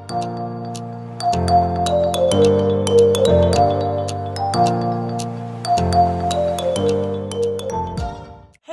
Hey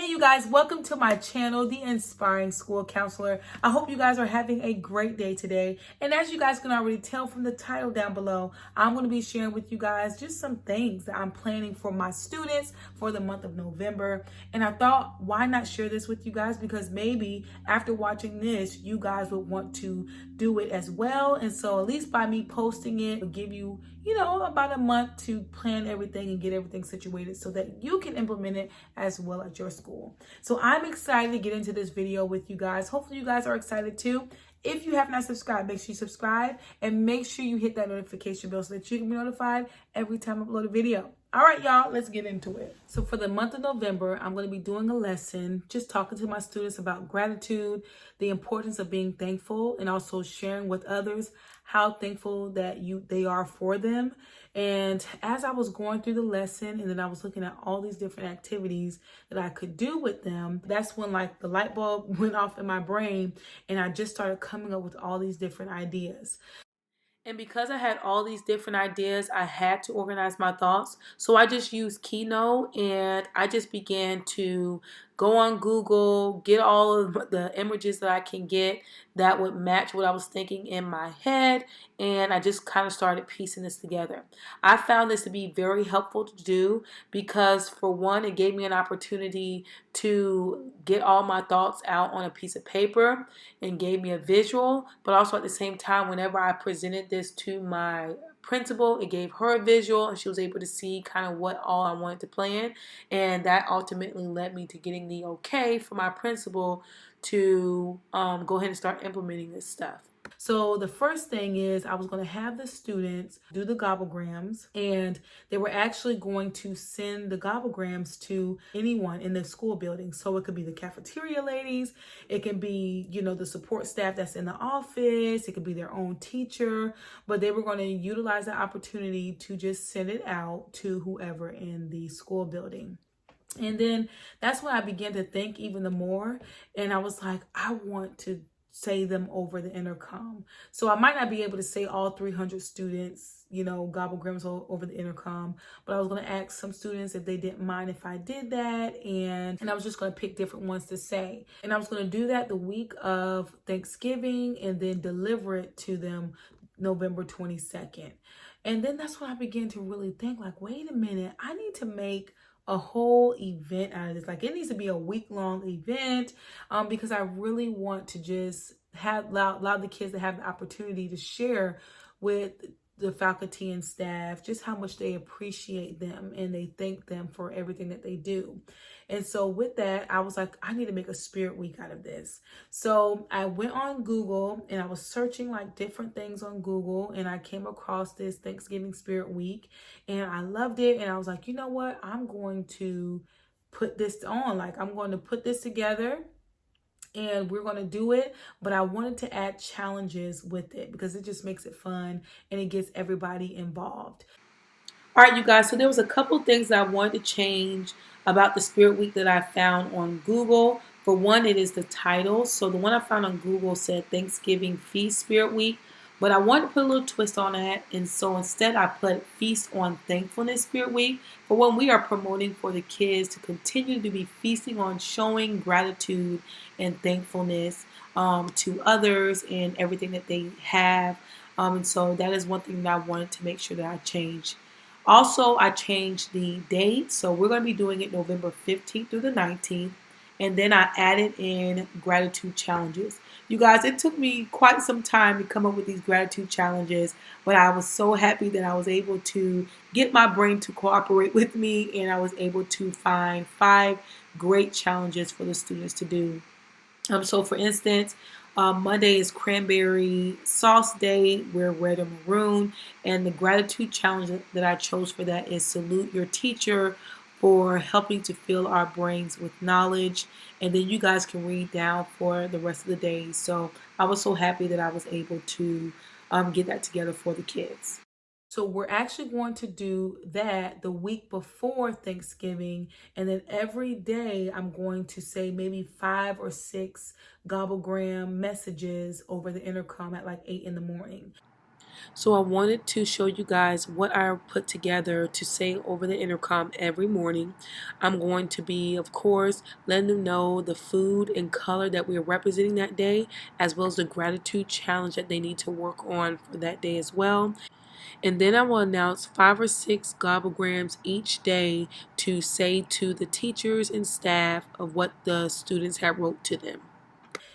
you guys, welcome to my channel, The Inspiring School Counselor. I hope you guys are having a great day today. And as you guys can already tell from the title down below, I'm going to be sharing with you guys just some things that I'm planning for my students for the month of November. And I thought, why not share this with you guys? Because maybe after watching this, you guys would want to do it as well. And so at least by me posting it, will give you, about a month to plan everything and get everything situated so that you can implement it as well at your school. So I'm excited to get into this video with you guys. Hopefully you guys are excited too. If you have not subscribed, make sure you subscribe and make sure you hit that notification bell so that you can be notified every time I upload a video. All right, y'all, let's get into it. So for the month of November, I'm going to be doing a lesson, just talking to my students about gratitude, the importance of being thankful, and also sharing with others how thankful that they are for them. And as I was going through the lesson and then I was looking at all these different activities that I could do with them, that's when like the light bulb went off in my brain and I just started coming up with all these different ideas. And because I had all these different ideas, I had to organize my thoughts. So I just used Keynote and I just began to go on Google, get all of the images that I can get that would match what I was thinking in my head. And I just kind of started piecing this together. I found this to be very helpful to do because, for one, it gave me an opportunity to get all my thoughts out on a piece of paper and gave me a visual, but also at the same time, whenever I presented this to my principal, it gave her a visual and she was able to see kind of what all I wanted to plan, and that ultimately led me to getting the okay from my principal to go ahead and start implementing this stuff. So the first thing is I was going to have the students do the Gobblegrams, and they were actually going to send the Gobblegrams to anyone in the school building. So it could be the cafeteria ladies, it can be, the support staff that's in the office, it could be their own teacher, but they were going to utilize the opportunity to just send it out to whoever in the school building. And then that's when I began to think even more, and I was like, I want to say them over the intercom. So I might not be able to say all 300 students, Gobblegrams over the intercom, but I was going to ask some students if they didn't mind if I did that, and I was just going to pick different ones to say. And I was going to do that the week of Thanksgiving and then deliver it to them November 22nd. And then that's when I began to really think, like, wait a minute, I need to make a whole event out of this. Like, it needs to be a week-long event because I really want to just allow the kids to have the opportunity to share with the faculty and staff just how much they appreciate them and they thank them for everything that they do. And so with that, I was like, I need to make a spirit week out of this. So I went on Google and I was searching like different things on Google, and I came across this Thanksgiving Spirit Week and I loved it. And I was like, you know what? I'm going to put this on. Like, I'm going to put this together and we're going to do it, but I wanted to add challenges with it because it just makes it fun and it gets everybody involved. All right, you guys, so there was a couple things that I wanted to change about the Spirit Week that I found on Google. For one, it is the title. So the one I found on Google said Thanksgiving Feast Spirit Week, but I wanted to put a little twist on that. And so instead I put Feast on Thankfulness Spirit Week. For when we are promoting for the kids to continue to be feasting on showing gratitude and thankfulness to others and everything that they have. And so that is one thing that I wanted to make sure that I changed. Also, I changed the date, so we're going to be doing it November 15th through the 19th, and then I added in gratitude challenges. You guys, it took me quite some time to come up with these gratitude challenges, but I was so happy that I was able to get my brain to cooperate with me, and I was able to find 5 great challenges for the students to do. So for instance, Monday is cranberry sauce day. We're red and maroon. And the gratitude challenge that I chose for that is salute your teacher for helping to fill our brains with knowledge. And then you guys can read down for the rest of the day. So I was so happy that I was able to get that together for the kids. So we're actually going to do that the week before Thanksgiving. And then every day I'm going to say maybe 5 or 6 Gobblegram messages over the intercom at like 8 in the morning. So I wanted to show you guys what I put together to say over the intercom every morning. I'm going to be, of course, letting them know the food and color that we're representing that day, as well as the gratitude challenge that they need to work on for that day as well. And then I will announce 5 or 6 Gobblegrams each day to say to the teachers and staff of what the students have wrote to them.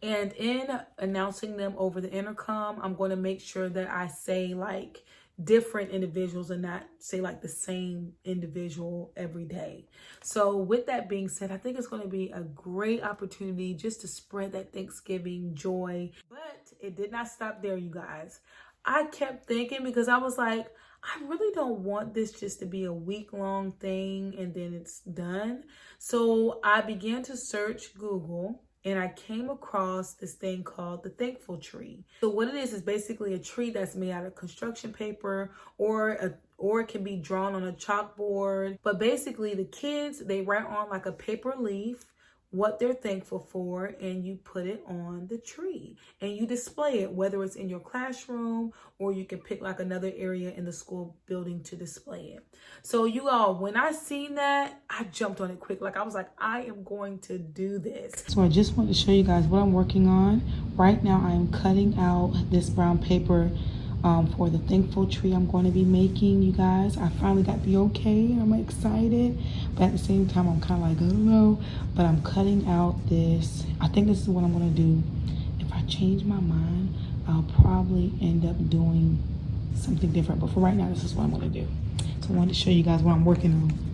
And in announcing them over the intercom, I'm going to make sure that I say like different individuals and not say like the same individual every day. So with that being said, I think it's going to be a great opportunity just to spread that Thanksgiving joy. But it did not stop there, you guys. I kept thinking, because I was like, I really don't want this just to be a week-long thing and then it's done. So I began to search Google, and I came across this thing called the Thankful Tree. So what it is basically a tree that's made out of construction paper, or it can be drawn on a chalkboard. But basically the kids, they write on like a paper leaf what they're thankful for, and you put it on the tree and you display it, whether it's in your classroom or you can pick like another area in the school building to display it. So you all, when I seen that, I jumped on it quick. Like I was like, I am going to do this. So I just want to show you guys what I'm working on. Right now I am cutting out this brown paper for the thankful tree I'm going to be making, you guys. I finally got the okay. I'm excited, but at the same time I'm kind of like, I don't know. But I'm cutting out this. I think this is what I'm going to do. If I change my mind, I'll probably end up doing something different, but for right now this is what I'm going to do. So I wanted to show you guys what I'm working on.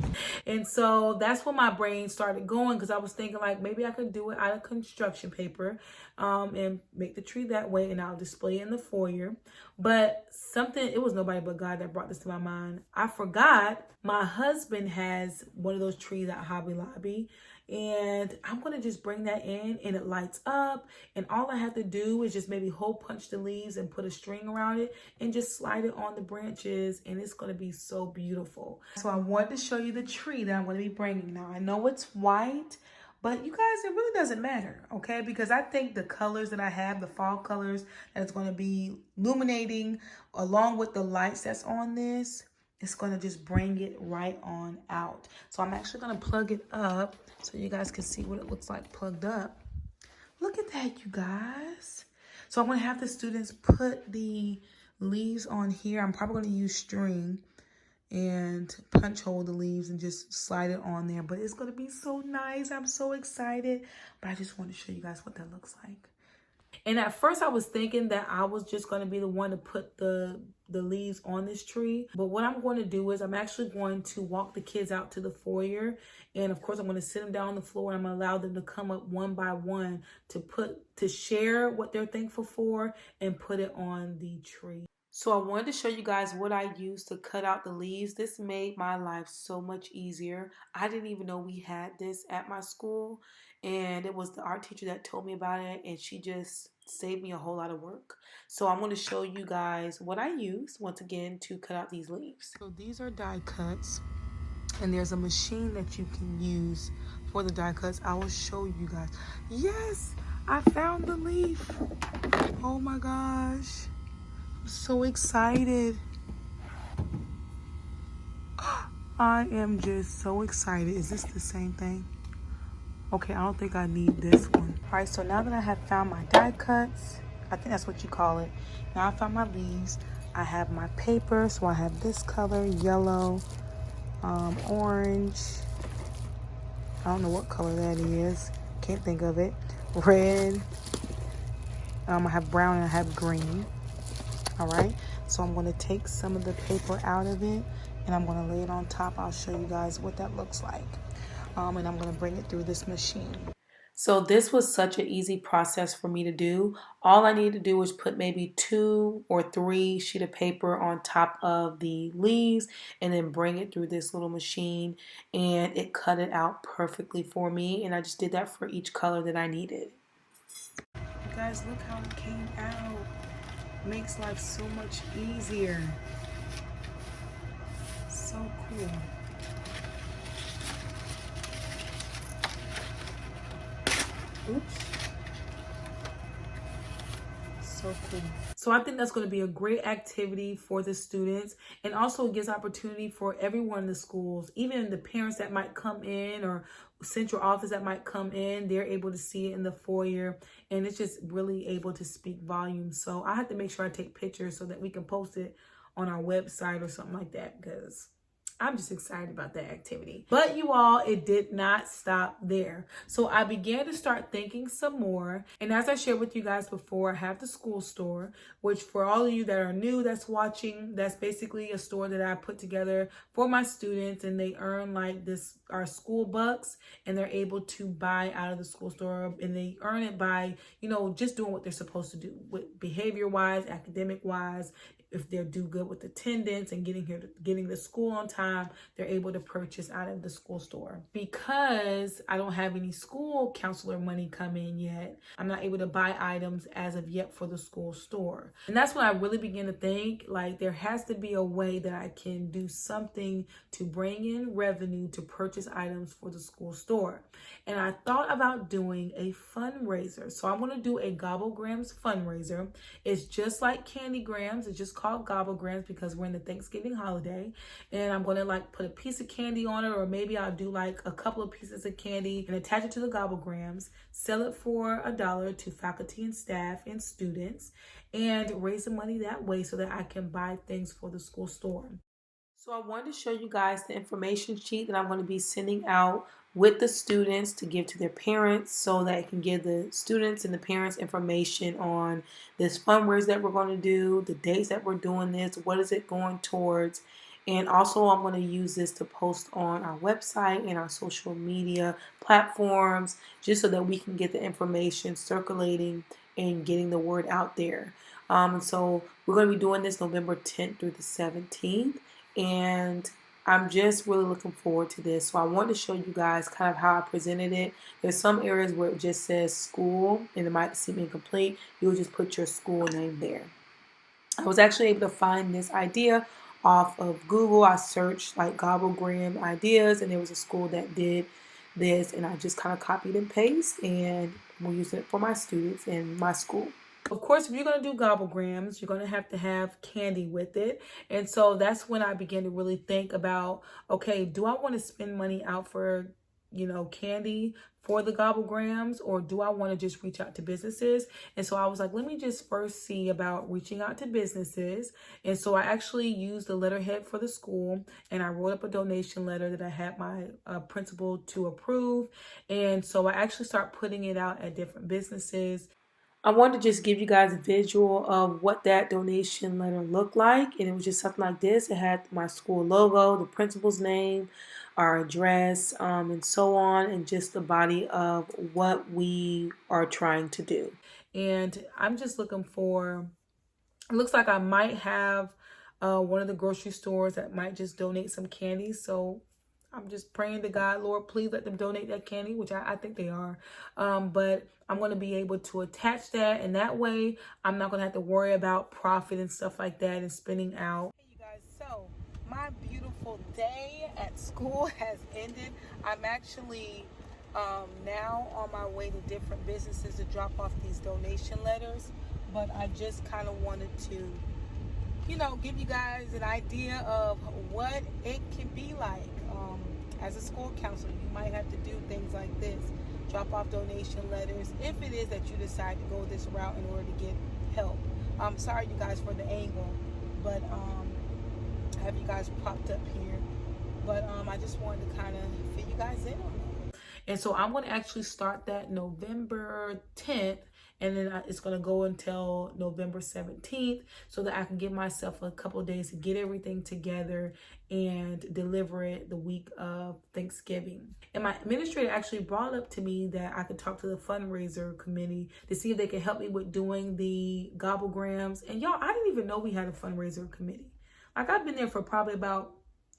And so that's when my brain started going, because I was thinking like maybe I could do it out of construction paper and make the tree that way, and I'll display it in the foyer. But it was nobody but God that brought this to my mind. I forgot my husband has one of those trees at Hobby Lobby, and I'm going to just bring that in, and it lights up, and all I have to do is just maybe hole punch the leaves and put a string around it and just slide it on the branches, and it's going to be so beautiful. So I wanted to show you the tree that I'm going to be bringing. Now I know it's white, but you guys, it really doesn't matter, okay? Because I think the colors that I have, the fall colors that it's going to be illuminating along with the lights that's on this, it's going to just bring it right on out. So I'm actually going to plug it up so you guys can see what it looks like plugged up. Look at that, you guys. So I'm going to have the students put the leaves on here. I'm probably going to use string and punch hole the leaves and just slide it on there. But it's going to be so nice. I'm so excited. But I just want to show you guys what that looks like. And at first I was thinking that I was just going to be the one to put the leaves on this tree. But what I'm going to do is I'm actually going to walk the kids out to the foyer. And of course I'm going to sit them down on the floor, and I'm going to allow them to come up one by one to share what they're thankful for and put it on the tree. So I wanted to show you guys what I used to cut out the leaves. This made my life so much easier. I didn't even know we had this at my school, and it was the art teacher that told me about it, and she just saved me a whole lot of work. So I'm going to show you guys what I used once again to cut out these leaves. So these are die cuts, and there's a machine that you can use for the die cuts. I will show you guys. Yes, I found the leaf. Oh my gosh. So excited. I am just so excited. Is this the same thing? Okay, I don't think I need this one. All right, so now that I have found my die cuts, I think that's what you call it. Now I found my leaves. I have my paper, so I have this color, yellow, orange. I don't know what color that is. Can't think of it. Red. I have brown and I have green. All right, so I'm going to take some of the paper out of it, and I'm going to lay it on top. I'll show you guys what that looks like. And I'm going to bring it through this machine. So this was such an easy process for me to do. All I need to do is put maybe 2 or 3 sheets of paper on top of the leaves, and then bring it through this little machine, and it cut it out perfectly for me. And I just did that for each color that I needed. You guys, look how it came out. Makes life so much easier. cool. Oops. So cool. So I think that's going to be a great activity for the students, and also gives opportunity for everyone in the schools, even the parents that might come in or central office that might come in. They're able to see it in the foyer, and it's just really able to speak volumes. So I have to make sure I take pictures so that we can post it on our website or something like that, because I'm just excited about that activity. But you all, it did not stop there. So I began to start thinking some more. And as I shared with you guys before, I have the school store, which for all of you that are new that's watching, that's basically a store that I put together for my students, and they earn like this, our school bucks, and they're able to buy out of the school store, and they earn it by, you know, just doing what they're supposed to do with behavior wise, academic wise. If they do good with attendance and getting to school on time, they're able to purchase out of the school store. Because I don't have any school counselor money come in yet, I'm not able to buy items as of yet for the school store. And that's when I really began to think, like, there has to be a way that I can do something to bring in revenue to purchase items for the school store. And I thought about doing a fundraiser. So I'm going to do a Gobblegrams fundraiser. It's just like Candygrams. It's just called Gobblegrams because we're in the Thanksgiving holiday. And I'm going to like put a piece of candy on it, or maybe I'll do like a couple of pieces of candy and attach it to the Gobblegrams, sell it for $1 to faculty and staff and students, and raise the money that way so that I can buy things for the school store. So I wanted to show you guys the information sheet that I'm going to be sending out with the students to give to their parents, so that it can give the students and the parents information on this fundraiser that we're going to do, the dates that we're doing this, what is it going towards. And also I'm going to use this to post on our website and our social media platforms, just so that we can get the information circulating and getting the word out there. So we're going to be doing this November 10th through the 17th. And I'm just really looking forward to this. So I wanted to show you guys kind of how I presented it. There's some areas where it just says school and it might seem incomplete. You'll just put your school name there. I was actually able to find this idea off of Google. I searched like Gobblegram ideas, and there was a school that did this, and I just kind of copied and paste, and we'll use it for my students in my school. Of course, if you're going to do Gobblegrams, you're going to have candy with it. And so that's when I began to really think about, okay, do I want to spend money out for, you know, candy for the Gobblegrams, or do I want to just reach out to businesses? And so I was like, let me just first see about reaching out to businesses. And so I actually used the letterhead for the school, and I wrote up a donation letter that I had my principal to approve. And so I actually start putting it out at different businesses. I wanted to just give you guys a visual of what that donation letter looked like. And it was just something like this. It had my school logo, the principal's name, our address, and so on, and just the body of what we are trying to do. And I'm just looking for, it looks like I might have one of the grocery stores that might just donate some candy. So I'm just praying to God, Lord, please let them donate that candy, which I think they are. But I'm going to be able to attach that, and that way I'm not going to have to worry about profit and stuff like that and spending out. Hey, you guys, so my beautiful day at school has ended. I'm actually now on my way to different businesses to drop off these donation letters, but I just kind of wanted to, you know, give you guys an idea of what it can be like. As a school counselor, you might have to do things like this, drop off donation letters, if it is that you decide to go this route in order to get help. I'm sorry, you guys, for the angle, but I have you guys propped up here. But I just wanted to kind of fill you guys in on that. And so I'm going to actually start that November 10th. And then it's going to go until November 17th, so that I can give myself a couple of days to get everything together and deliver it the week of Thanksgiving. And my administrator actually brought up to me that I could talk to the fundraiser committee to see if they could help me with doing the Gobblegrams. And y'all, I didn't even know we had a fundraiser committee. Like, I've been there for probably about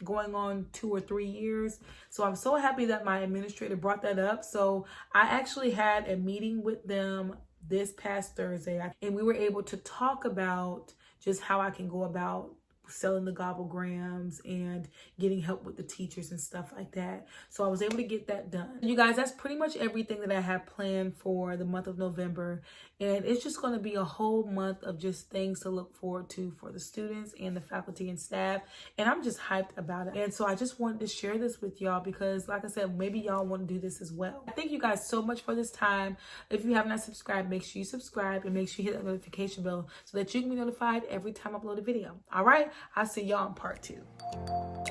going on 2 or 3 years. So I'm so happy that my administrator brought that up. So I actually had a meeting with them this past Thursday, and we were able to talk about just how I can go about selling the Gobblegrams and getting help with the teachers and stuff like that. So I was able to get that done. You guys, that's pretty much everything that I have planned for the month of November. And it's just going to be a whole month of just things to look forward to for the students and the faculty and staff. And I'm just hyped about it. And so I just wanted to share this with y'all because, like I said, maybe y'all want to do this as well. Thank you guys so much for this time. If you have not subscribed, make sure you subscribe and make sure you hit that notification bell so that you can be notified every time I upload a video. All right, I'll see y'all in part 2.